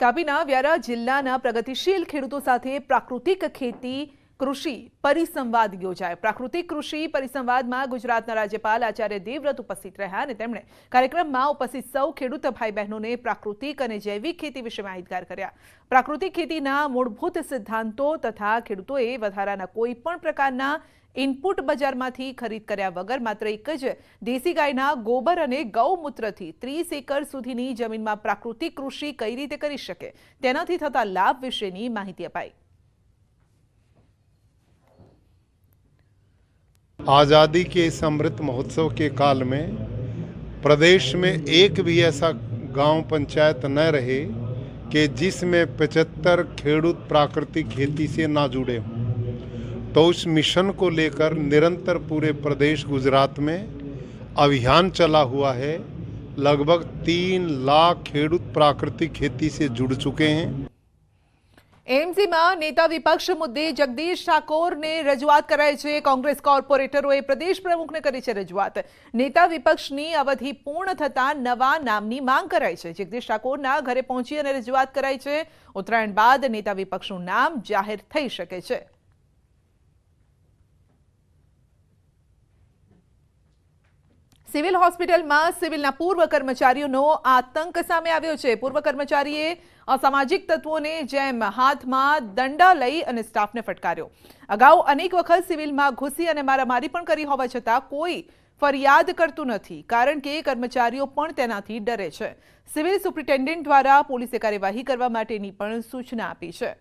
તાપીના વ્યારા જિલ્લાના પ્રગતિશીલ ખેડૂતો સાથે પ્રાકૃતિક ખેતી કૃષિ પરિસંવાદ યોજાયો। પ્રાકૃતિક કૃષિ પરિસંવાદમાં ગુજરાતના રાજ્યપાલ આચાર્ય દેવવ્રત ઉપસ્થિત રહ્યા અને તેમણે કાર્યક્રમમાં ઉપસ્થિત સૌ ખેડૂત ભાઈ બહેનોને પ્રાકૃતિક અને જૈવિક ખેતી વિશે માહિતગાર કર્યા। પ્રાકૃતિક ખેતીના મૂળભૂત સિદ્ધાંતો તથા ખેડૂતોએ વધારાના કોઈ પણ પ્રકારના ઇનપુટ બજારમાંથી ખરીદ કર્યા વગર માત્ર એક જ દેશી ગાયના ગોબર અને ગૌમૂત્રથી 30 એકર સુધીની જમીનમાં પ્રાકૃતિક કૃષિ કઈ રીતે કરી શકે તેનાથી થતા લાભ વિશેની માહિતી અપાઈ। आज़ादी के इस अमृत महोत्सव के काल में प्रदेश में एक भी ऐसा गांव पंचायत न रहे कि जिसमें 75 खेडूत प्राकृतिक खेती से ना जुड़े हों। तो उस मिशन को लेकर निरंतर पूरे प्रदेश गुजरात में अभियान चला हुआ है। लगभग 3 लाख खेडूत प्राकृतिक खेती से जुड़ चुके हैं। एमसी में नेता विपक्ष मुद्दे जगदीश ठाकोर ने रजूआत कराई है। कांग्रेस कॉर्पोरेटरों प्रदेश प्रमुख ने करी है रजूआत। नेता विपक्षनी अवधि पूर्ण थता नवा नामनी मांग कराई है। जगदीश ठाकोर घरे पहुंची और रजूआत कराई है। उत्तरायण बाद नेता विपक्षनु नाम जाहिर थई शके छे। सिविल होस्पिटल में सिविल पूर्व कर्मचारीओ आतंक सामे आव्यो छे। पूर्व कर्मचारीए असामाजिक तत्वों ने जेम हाथ में दंडा लई अने स्टाफ ने फटकार्यो। अगाऊ अनेक वखत सिविल में घुसी अने मारामारी पण करी होवा छतां कोई फरियाद करतुं नथी, कारण के कर्मचारीओ पण तेनाथी डरे छे। सिविल सुप्रिटेन्डेન્ટ द्वारा पोलीसे कार्यवाही करवा माटेनी पण सूचना आपी छे।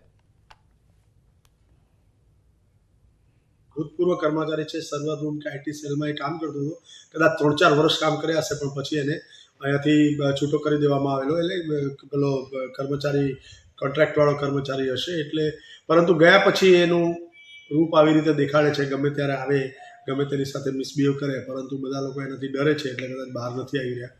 भूतपूर्व कर्मचारी है सर्वर रूम के आईटी सेल में काम करतो હતો। कदाच 3-4 वर्ष काम કર્યા હશે પણ પછી એને અહીંયાથી છૂટો કરી દેવામાં આવેલો। એટલે પેલો કર્મચારી કોન્ટ્રાક્ટ વાળો કર્મચારી હશે એટલે પરંતુ ગયા પછી એનું રૂપ આવી રીતે દેખાડે છે, ગમે ત્યારે આવે ગમે તેની સાથે મિસબિહેવ કરે, પરંતુ બધા લોકો એનાથી ડરે છે એટલે કદાચ બહાર નથી આવી રહ્યા।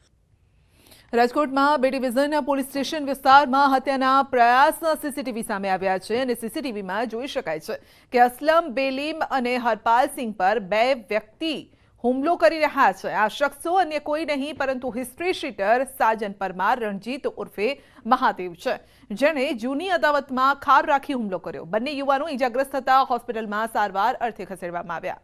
राजकोट में बी डिविजन पोलीस स्टेशन विस्तार में हत्याना प्रयास सीसीटीवी सामे आव्या छे अने सीसीटीवी में जोई शकाय छे कि असलम बेलीम अने हरपाल सिंह पर 2 व्यक्ति हुमलो करी रह्या छे। आ शख्सो अन्य कोई नहीं परंतु हिस्ट्री शीटर साजन परमार रणजीत उर्फे महादेव छे, जेने जूनी अदावत में खार राखी हुमलो कर्यो। बंने युवानो इजाग्रस्त थता होस्पिटल में सारवार अर्थे खसेडवामां आव्या।